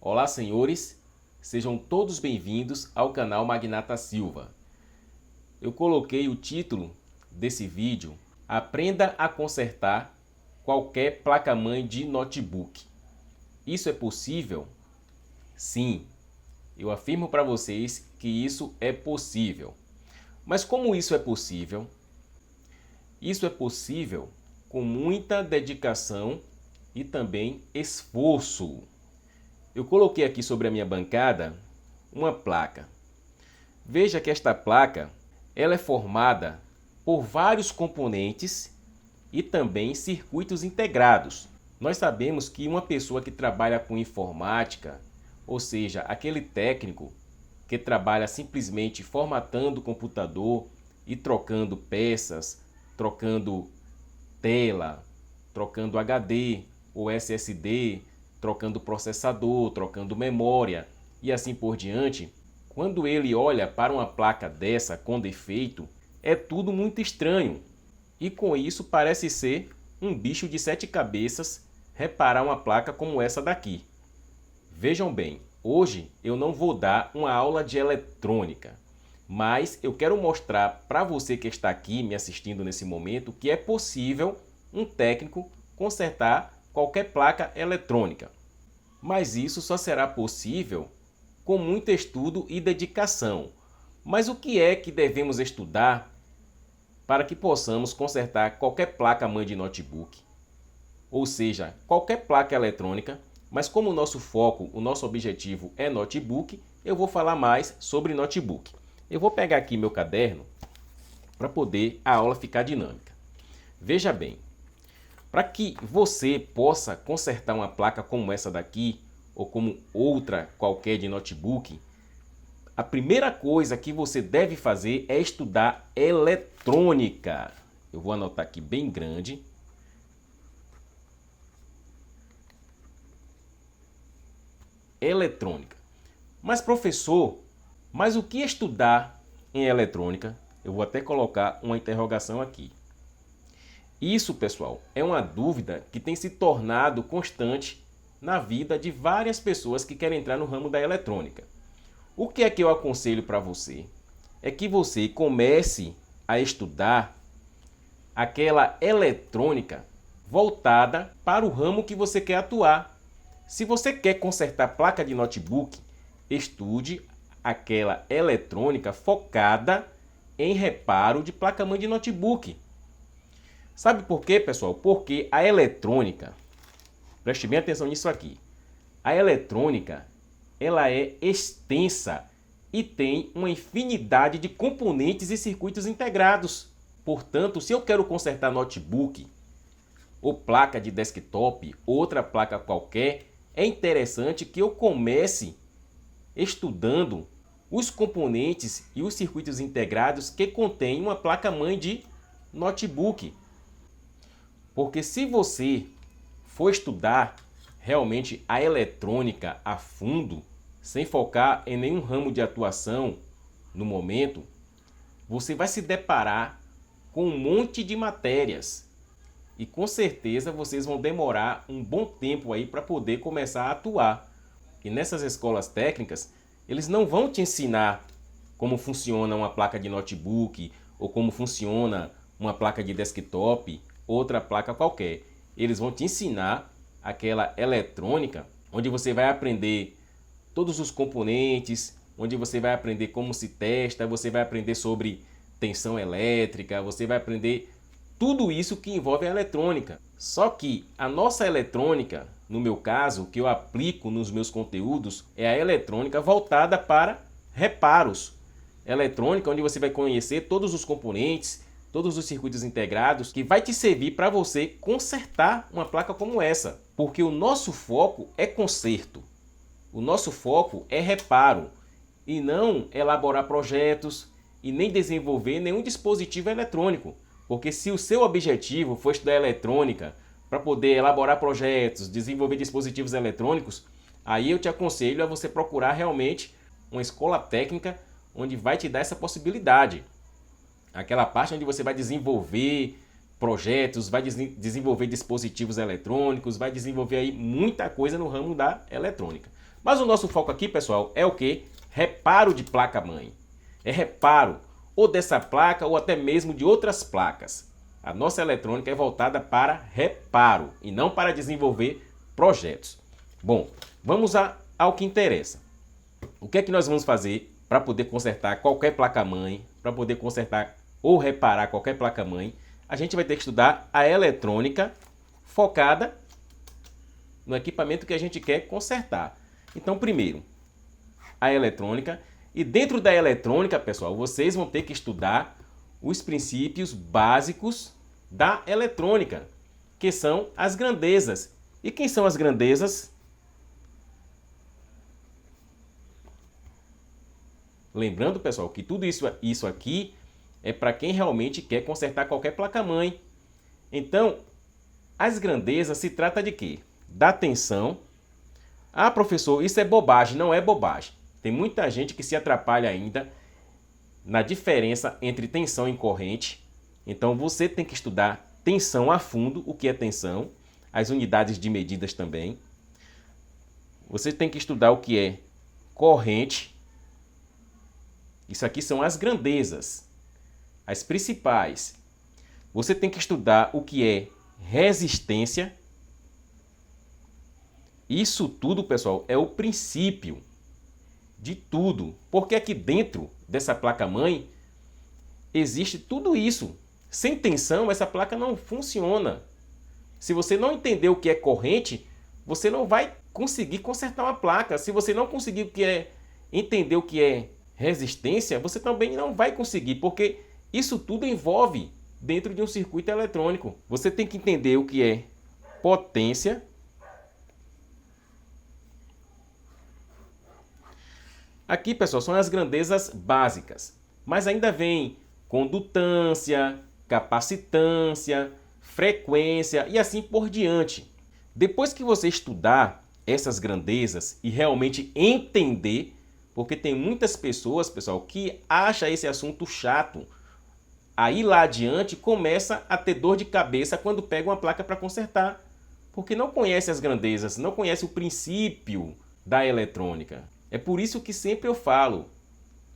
Olá, senhores, sejam todos bem-vindos ao canal Magnata Silva. Eu coloquei o título desse vídeo: Aprenda a consertar qualquer placa-mãe de notebook. Isso é possível? Sim, eu afirmo para vocês que isso é possível. Mas como isso é possível? Isso é possível com muita dedicação e também esforço. Eu coloquei aqui sobre a minha bancada uma placa. Veja que esta placa ela é formada por vários componentes e também circuitos integrados. Nós sabemos que uma pessoa que trabalha com informática, ou seja, aquele técnico que trabalha simplesmente formatando o computador e trocando peças, trocando tela, trocando HD ou SSD, trocando processador, trocando memória e assim por diante, quando ele olha para uma placa dessa com defeito, é tudo muito estranho. E com isso parece ser um bicho de 7 cabeças reparar uma placa como essa daqui. Vejam bem, hoje eu não vou dar uma aula de eletrônica, mas eu quero mostrar para você que está aqui me assistindo nesse momento que é possível um técnico consertar qualquer placa eletrônica. Mas isso só será possível com muito estudo e dedicação. Mas o que é que devemos estudar para que possamos consertar qualquer placa-mãe de notebook? Ou seja, qualquer placa eletrônica, mas como o nosso foco, o nosso objetivo é notebook, eu vou falar mais sobre notebook. Eu vou pegar aqui meu caderno para poder a aula ficar dinâmica. Veja bem, para que você possa consertar uma placa como essa daqui, ou como outra qualquer de notebook, a primeira coisa que você deve fazer é estudar eletrônica. Eu vou anotar aqui bem grande. Eletrônica. Mas professor, mas o que estudar em eletrônica? Eu vou até colocar uma interrogação aqui. Isso, pessoal, é uma dúvida que tem se tornado constante na vida de várias pessoas que querem entrar no ramo da eletrônica. O que é que eu aconselho para você? É que você comece a estudar aquela eletrônica voltada para o ramo que você quer atuar. Se você quer consertar placa de notebook, estude aquela eletrônica focada em reparo de placa-mãe de notebook. Sabe por quê, pessoal? Porque a eletrônica, preste bem atenção nisso aqui, a eletrônica ela é extensa e tem uma infinidade de componentes e circuitos integrados. Portanto, se eu quero consertar notebook ou placa de desktop, outra placa qualquer, é interessante que eu comece estudando os componentes e os circuitos integrados que contém uma placa-mãe de notebook. Porque se você for estudar realmente a eletrônica a fundo, sem focar em nenhum ramo de atuação no momento, você vai se deparar com um monte de matérias. E com certeza vocês vão demorar um bom tempo aí para poder começar a atuar. E nessas escolas técnicas, eles não vão te ensinar como funciona uma placa de notebook ou como funciona uma placa de desktop, outra placa qualquer. Eles vão te ensinar aquela eletrônica, onde você vai aprender todos os componentes, onde você vai aprender como se testa, você vai aprender sobre tensão elétrica, você vai aprender tudo isso que envolve a eletrônica. Só que a nossa eletrônica, no meu caso, que eu aplico nos meus conteúdos, é a eletrônica voltada para reparos. Eletrônica onde você vai conhecer todos os componentes, todos os circuitos integrados, que vai te servir para você consertar uma placa como essa. Porque o nosso foco é conserto. O nosso foco é reparo. E não elaborar projetos e nem desenvolver nenhum dispositivo eletrônico. Porque se o seu objetivo for estudar eletrônica para poder elaborar projetos, desenvolver dispositivos eletrônicos, aí eu te aconselho a você procurar realmente uma escola técnica onde vai te dar essa possibilidade. Aquela parte onde você vai desenvolver projetos, vai desenvolver dispositivos eletrônicos, vai desenvolver aí muita coisa no ramo da eletrônica. Mas o nosso foco aqui, pessoal, é o quê? Reparo de placa-mãe. É reparo ou dessa placa ou até mesmo de outras placas. A nossa eletrônica é voltada para reparo e não para desenvolver projetos. Bom, vamos ao que interessa. O que é que nós vamos fazer para poder consertar qualquer placa-mãe, para poder consertar ou reparar qualquer placa-mãe? A gente vai ter que estudar a eletrônica focada no equipamento que a gente quer consertar. Então, primeiro, a eletrônica. E dentro da eletrônica, pessoal, vocês vão ter que estudar os princípios básicos da eletrônica, que são as grandezas. E quem são as grandezas? Lembrando, pessoal, que tudo isso aqui é para quem realmente quer consertar qualquer placa-mãe. Então, as grandezas se trata de quê? Da tensão. Ah, professor, isso é bobagem. Não é bobagem. Tem muita gente que se atrapalha ainda na diferença entre tensão e corrente. Então, você tem que estudar tensão a fundo, o que é tensão, as unidades de medidas também. Você tem que estudar o que é corrente. Isso aqui são as grandezas, as principais. Você tem que estudar o que é resistência. Isso tudo, pessoal, é o princípio de tudo. Porque aqui dentro dessa placa-mãe existe tudo isso. Sem tensão, essa placa não funciona. Se você não entender o que é corrente, você não vai conseguir consertar uma placa. Se você não conseguir entender o que é resistência, você também não vai conseguir, porque isso tudo envolve dentro de um circuito eletrônico. Você tem que entender o que é potência. Aqui, pessoal, são as grandezas básicas, mas ainda vem condutância, capacitância, frequência e assim por diante. Depois que você estudar essas grandezas e realmente entender, porque tem muitas pessoas, pessoal, que acham esse assunto chato, aí lá adiante começa a ter dor de cabeça quando pega uma placa para consertar, porque não conhece as grandezas, não conhece o princípio da eletrônica. É por isso que sempre eu falo,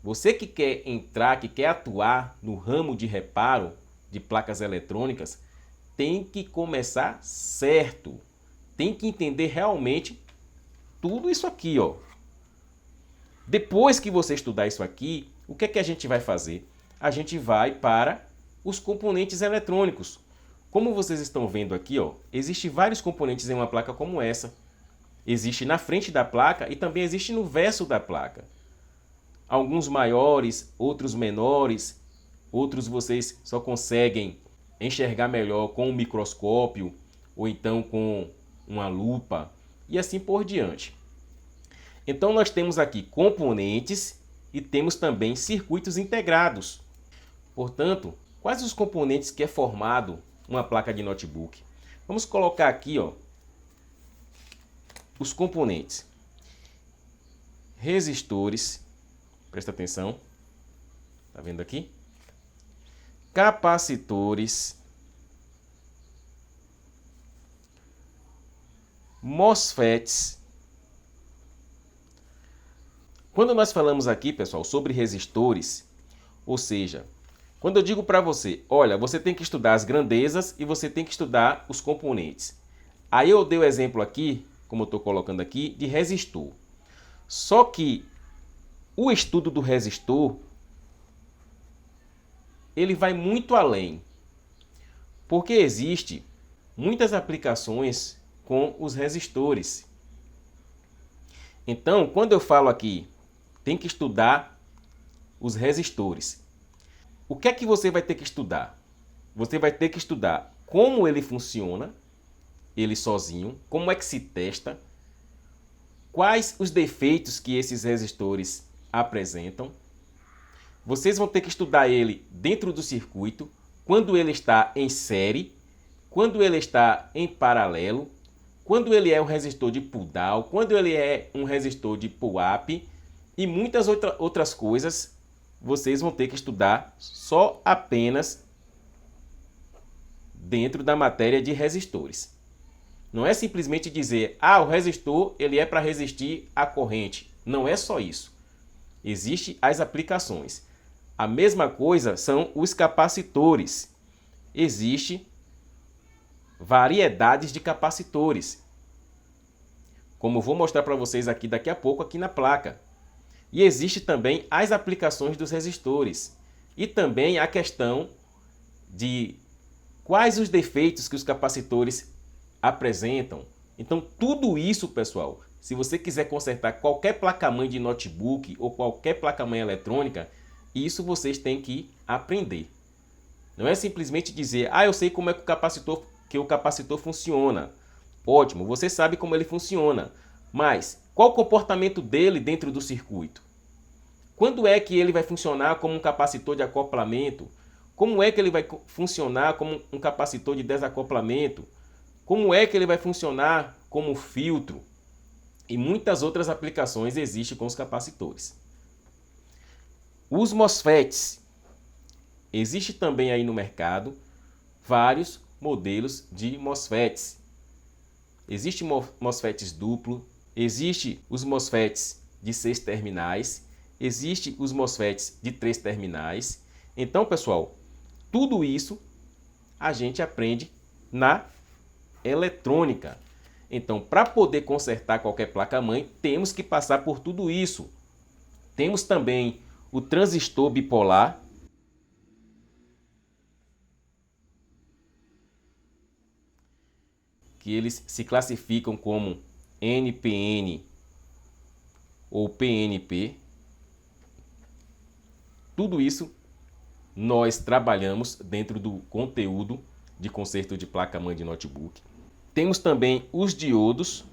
você que quer entrar, que quer atuar no ramo de reparo de placas eletrônicas, tem que começar certo. Tem que entender realmente tudo isso aqui, ó. Depois que você estudar isso aqui, o que é que a gente vai fazer? A gente vai para os componentes eletrônicos. Como vocês estão vendo aqui, ó, existem vários componentes em uma placa como essa. Existe na frente da placa e também existe no verso da placa. Alguns maiores, outros menores, outros vocês só conseguem enxergar melhor com um microscópio ou então com uma lupa e assim por diante. Então nós temos aqui componentes e temos também circuitos integrados. Portanto, quais os componentes que é formado uma placa de notebook? Vamos colocar aqui, ó, os componentes. Resistores, presta atenção, tá vendo aqui? Capacitores, MOSFETs. Quando nós falamos aqui, pessoal, sobre resistores, ou seja, quando eu digo para você, olha, você tem que estudar as grandezas e você tem que estudar os componentes. Aí eu dei o exemplo aqui, como eu estou colocando aqui, de resistor. Só que o estudo do resistor, ele vai muito além. Porque existe muitas aplicações com os resistores. Então, quando eu falo aqui, tem que estudar os resistores. O que é que você vai ter que estudar? Você vai ter que estudar como ele funciona, ele sozinho, como é que se testa, quais os defeitos que esses resistores apresentam. Vocês vão ter que estudar ele dentro do circuito, quando ele está em série, quando ele está em paralelo, quando ele é um resistor de pull-down, quando ele é um resistor de pull-up e muitas outras coisas vocês vão ter que estudar só apenas dentro da matéria de resistores. Não é simplesmente dizer, o resistor ele é para resistir à corrente. Não é só isso. Existem as aplicações. A mesma coisa são os capacitores. Existem variedades de capacitores, como eu vou mostrar para vocês aqui daqui a pouco aqui na placa. E existe também as aplicações dos resistores. E também a questão de quais os defeitos que os capacitores apresentam. Então, tudo isso, pessoal, se você quiser consertar qualquer placa-mãe de notebook ou qualquer placa-mãe eletrônica, isso vocês têm que aprender. Não é simplesmente dizer, eu sei como é que o capacitor funciona. Ótimo, você sabe como ele funciona. Mas qual o comportamento dele dentro do circuito? Quando é que ele vai funcionar como um capacitor de acoplamento? Como é que ele vai funcionar como um capacitor de desacoplamento? Como é que ele vai funcionar como filtro? E muitas outras aplicações existem com os capacitores. Os MOSFETs. Existe também aí no mercado vários modelos de MOSFETs. Existe MOSFETs duplo, existe os MOSFETs de 6 terminais, existe os MOSFETs de 3 terminais. Então, pessoal, tudo isso a gente aprende na eletrônica. Então, para poder consertar qualquer placa-mãe, temos que passar por tudo isso. Temos também o transistor bipolar, que eles se classificam como NPN ou PNP. Tudo isso nós trabalhamos dentro do conteúdo de conserto de placa-mãe de notebook. Temos também os diodos,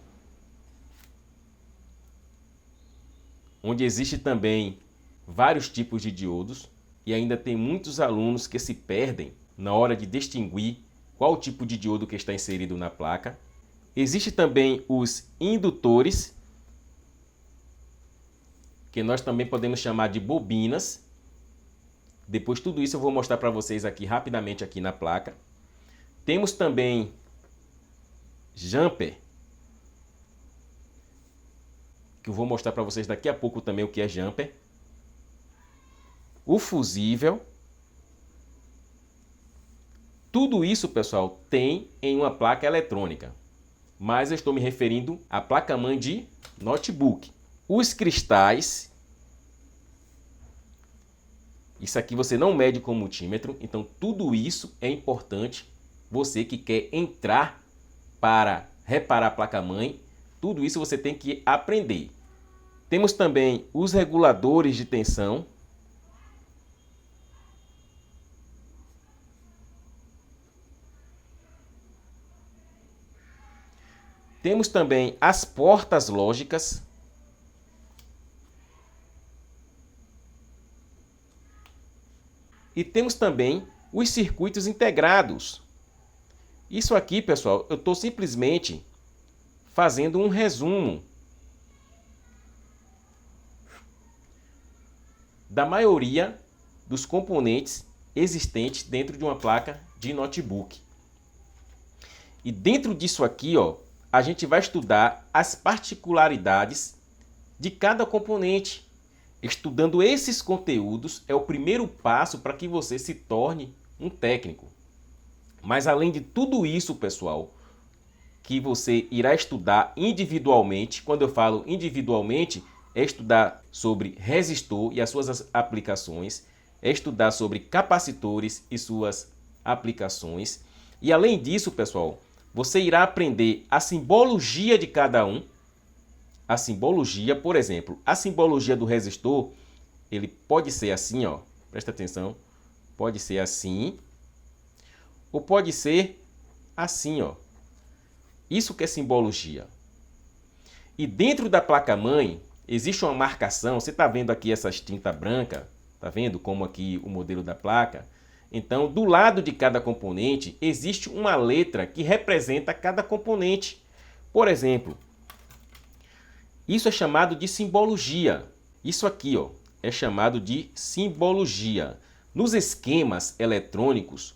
onde existe também vários tipos de diodos, e ainda tem muitos alunos que se perdem na hora de distinguir qual tipo de diodo que está inserido na placa. Existe também os indutores, que nós também podemos chamar de bobinas. Depois tudo isso eu vou mostrar para vocês aqui rapidamente aqui na placa. Temos também jumper, que eu vou mostrar para vocês daqui a pouco também o que é jumper. O fusível. Tudo isso, pessoal, tem em uma placa eletrônica, mas eu estou me referindo à placa-mãe de notebook. Os cristais. Isso aqui você não mede com multímetro, então tudo isso é importante. Você que quer entrar para reparar a placa-mãe, tudo isso você tem que aprender. Temos também os reguladores de tensão. Temos também as portas lógicas. E temos também os circuitos integrados. Isso aqui, pessoal, eu estou simplesmente fazendo um resumo da maioria dos componentes existentes dentro de uma placa de notebook. E dentro disso aqui, a gente vai estudar as particularidades de cada componente. Estudando esses conteúdos é o primeiro passo para que você se torne um técnico. Mas além de tudo isso, pessoal, que você irá estudar individualmente, quando eu falo individualmente, é estudar sobre resistor e as suas aplicações, é estudar sobre capacitores e suas aplicações. E além disso, pessoal, você irá aprender a simbologia de cada um. A simbologia, por exemplo, a simbologia do resistor, ele pode ser assim, presta atenção, pode ser assim, ou pode ser assim, Isso que é simbologia. E dentro da placa-mãe, existe uma marcação, você está vendo aqui essas tinta branca, está vendo como aqui o modelo da placa? Então, do lado de cada componente, existe uma letra que representa cada componente. Por exemplo, isso é chamado de simbologia. Isso aqui, é chamado de simbologia. Nos esquemas eletrônicos,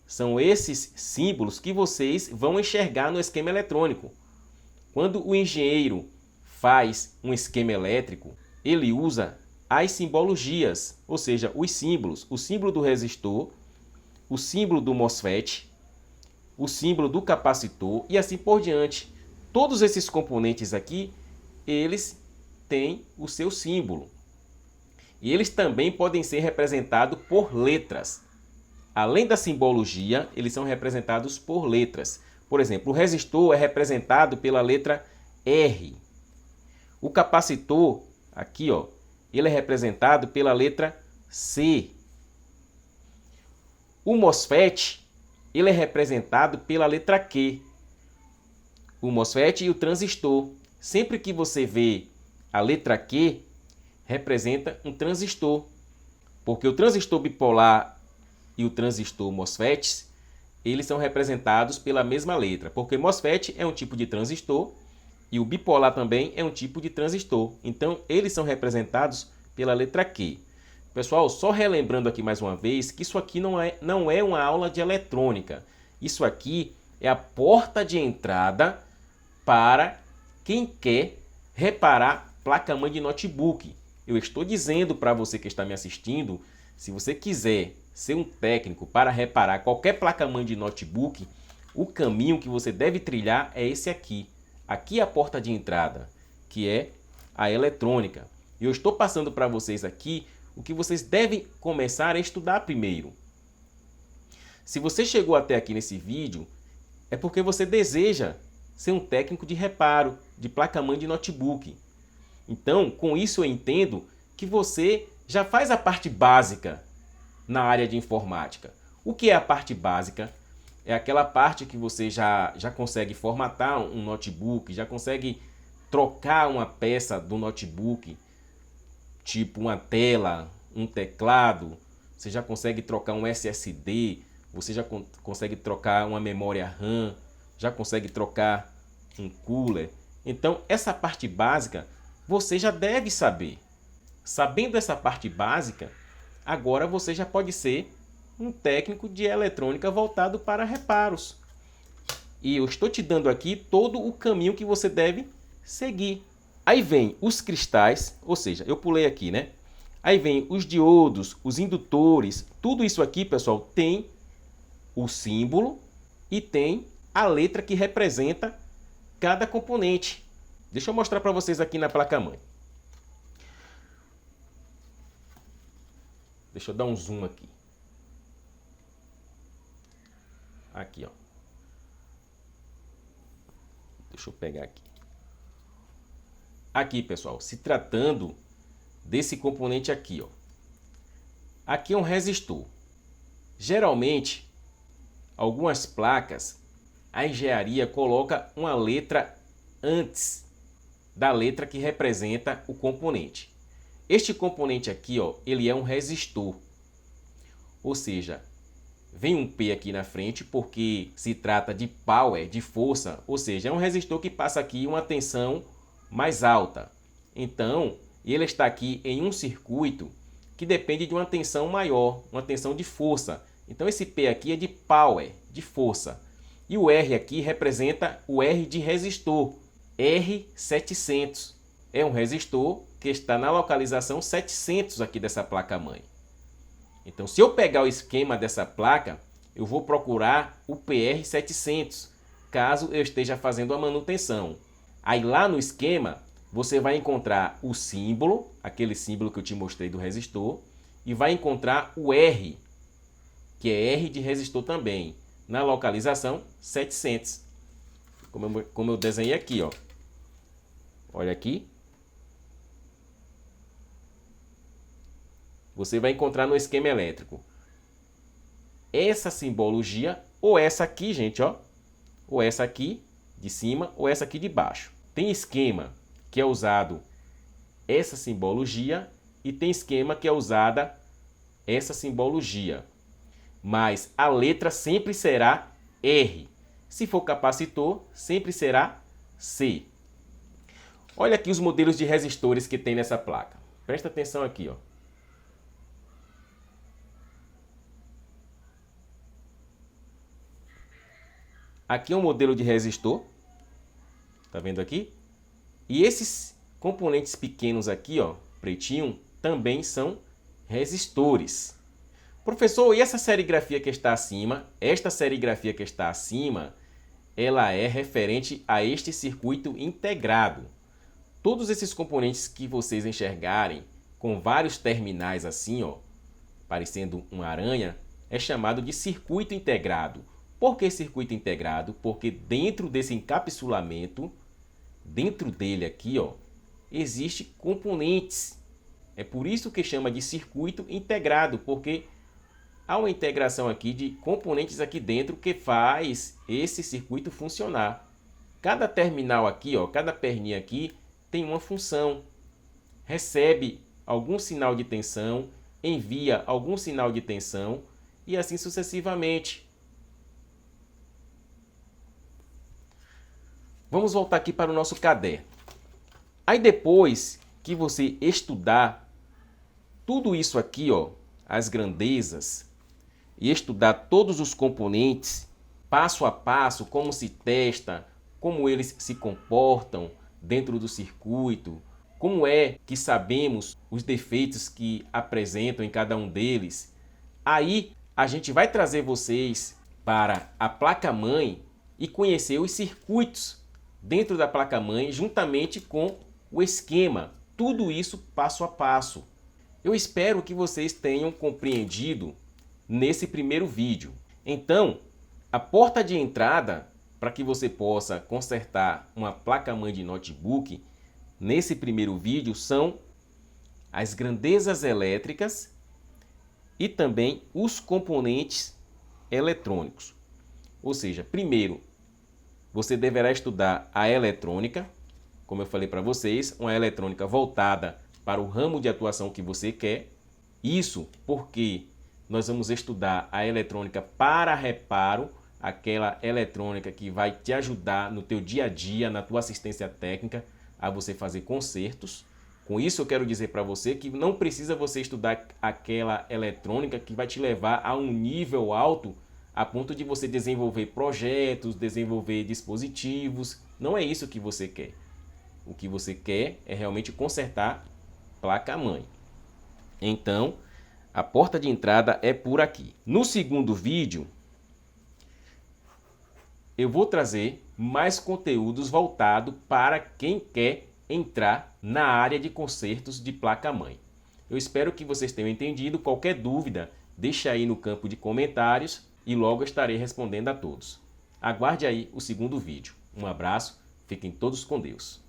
são esses símbolos que vocês vão enxergar no esquema eletrônico. Quando o engenheiro faz um esquema elétrico, ele usa as simbologias, ou seja, os símbolos. O símbolo do resistor, o símbolo do MOSFET, o símbolo do capacitor e assim por diante. Todos esses componentes aqui, eles têm o seu símbolo. E eles também podem ser representados por letras. Além da simbologia, eles são representados por letras. Por exemplo, o resistor é representado pela letra R. O capacitor, aqui, ó, ele é representado pela letra C. O MOSFET, ele é representado pela letra Q. O MOSFET e o transistor. Sempre que você vê a letra Q, representa um transistor. Porque o transistor bipolar e o transistor MOSFET, eles são representados pela mesma letra. Porque MOSFET é um tipo de transistor e o bipolar também é um tipo de transistor. Então, eles são representados pela letra Q. Pessoal, só relembrando aqui mais uma vez que isso aqui não é uma aula de eletrônica. Isso aqui é a porta de entrada para quem quer reparar placa-mãe de notebook. Eu estou dizendo para você que está me assistindo, se você quiser ser um técnico para reparar qualquer placa-mãe de notebook, o caminho que você deve trilhar é esse aqui. Aqui é a porta de entrada, que é a eletrônica. E eu estou passando para vocês aqui o que vocês devem começar a estudar primeiro. Se você chegou até aqui nesse vídeo, é porque você deseja ser um técnico de reparo de placa-mãe de notebook. Então, com isso eu entendo que você já faz a parte básica na área de informática. O que é a parte básica? É aquela parte que você já consegue formatar um notebook, já consegue trocar uma peça do notebook, tipo uma tela, um teclado, você já consegue trocar um SSD, você já consegue trocar uma memória RAM, já consegue trocar um cooler. Então, essa parte básica você já deve saber. Sabendo essa parte básica, agora você já pode ser um técnico de eletrônica voltado para reparos. E eu estou te dando aqui todo o caminho que você deve seguir. Aí vem os cristais, ou seja, eu pulei aqui, né? Aí vem os diodos, os indutores, tudo isso aqui, pessoal, tem o símbolo e tem a letra que representa cada componente. Deixa eu mostrar para vocês aqui na placa-mãe. Deixa eu dar um zoom aqui. Aqui, ó. Deixa eu pegar aqui. Aqui, pessoal, se tratando desse componente aqui, ó. Aqui é um resistor. Geralmente, algumas placas, a engenharia coloca uma letra antes da letra que representa o componente. Este componente aqui, ó, ele é um resistor. Ou seja, vem um P aqui na frente porque se trata de power, de força, ou seja, é um resistor que passa aqui uma tensão mais alta. Então, ele está aqui em um circuito que depende de uma tensão maior, uma tensão de força. Então, esse P aqui é de power, de força. E o R aqui representa o R de resistor, R700. É um resistor que está na localização 700 aqui dessa placa-mãe. Então, se eu pegar o esquema dessa placa, eu vou procurar o PR700, caso eu esteja fazendo a manutenção. Aí lá no esquema, você vai encontrar o símbolo, aquele símbolo que eu te mostrei do resistor, e vai encontrar o R, que é R de resistor também, na localização 700. Como eu desenhei aqui, ó. Olha aqui. Você vai encontrar no esquema elétrico essa simbologia, ou essa aqui, gente, ó. Ou essa aqui de cima, ou essa aqui de baixo. Tem esquema que é usado essa simbologia e tem esquema que é usada essa simbologia. Mas a letra sempre será R. Se for capacitor, sempre será C. Olha aqui os modelos de resistores que tem nessa placa. Presta atenção aqui, ó. Aqui é um modelo de resistor. Tá vendo aqui? E esses componentes pequenos aqui, ó, pretinho, também são resistores. Professor, e essa serigrafia que está acima? Esta serigrafia que está acima, ela é referente a este circuito integrado. Todos esses componentes que vocês enxergarem com vários terminais assim, ó, parecendo uma aranha, é chamado de circuito integrado. Por que circuito integrado? Porque dentro desse encapsulamento, dentro dele aqui, ó, existe componentes. É por isso que chama de circuito integrado, porque há uma integração aqui de componentes aqui dentro que faz esse circuito funcionar. Cada terminal aqui, ó, cada perninha aqui tem uma função. Recebe algum sinal de tensão, envia algum sinal de tensão e assim sucessivamente. Vamos voltar aqui para o nosso caderno. Aí depois que você estudar tudo isso aqui, ó, as grandezas, e estudar todos os componentes, passo a passo, como se testa, como eles se comportam dentro do circuito, como é que sabemos os defeitos que apresentam em cada um deles, aí a gente vai trazer vocês para a placa-mãe e conhecer os circuitos dentro da placa-mãe juntamente com o esquema. Tudo isso passo a passo. Eu espero que vocês tenham compreendido nesse primeiro vídeo. Então, a porta de entrada para que você possa consertar uma placa-mãe de notebook, nesse primeiro vídeo, são as grandezas elétricas e também os componentes eletrônicos. Ou seja, primeiro, você deverá estudar a eletrônica, como eu falei para vocês, uma eletrônica voltada para o ramo de atuação que você quer. Isso porque nós vamos estudar a eletrônica para reparo, aquela eletrônica que vai te ajudar no teu dia a dia, na tua assistência técnica, a você fazer consertos. Com isso eu quero dizer para você que não precisa você estudar aquela eletrônica que vai te levar a um nível alto a ponto de você desenvolver projetos, desenvolver dispositivos. Não é isso que você quer. O que você quer é realmente consertar placa-mãe. Então, a porta de entrada é por aqui. No segundo vídeo, eu vou trazer mais conteúdos voltados para quem quer entrar na área de consertos de placa-mãe. Eu espero que vocês tenham entendido. Qualquer dúvida, deixa aí no campo de comentários e logo estarei respondendo a todos. Aguarde aí o segundo vídeo. Um abraço, fiquem todos com Deus.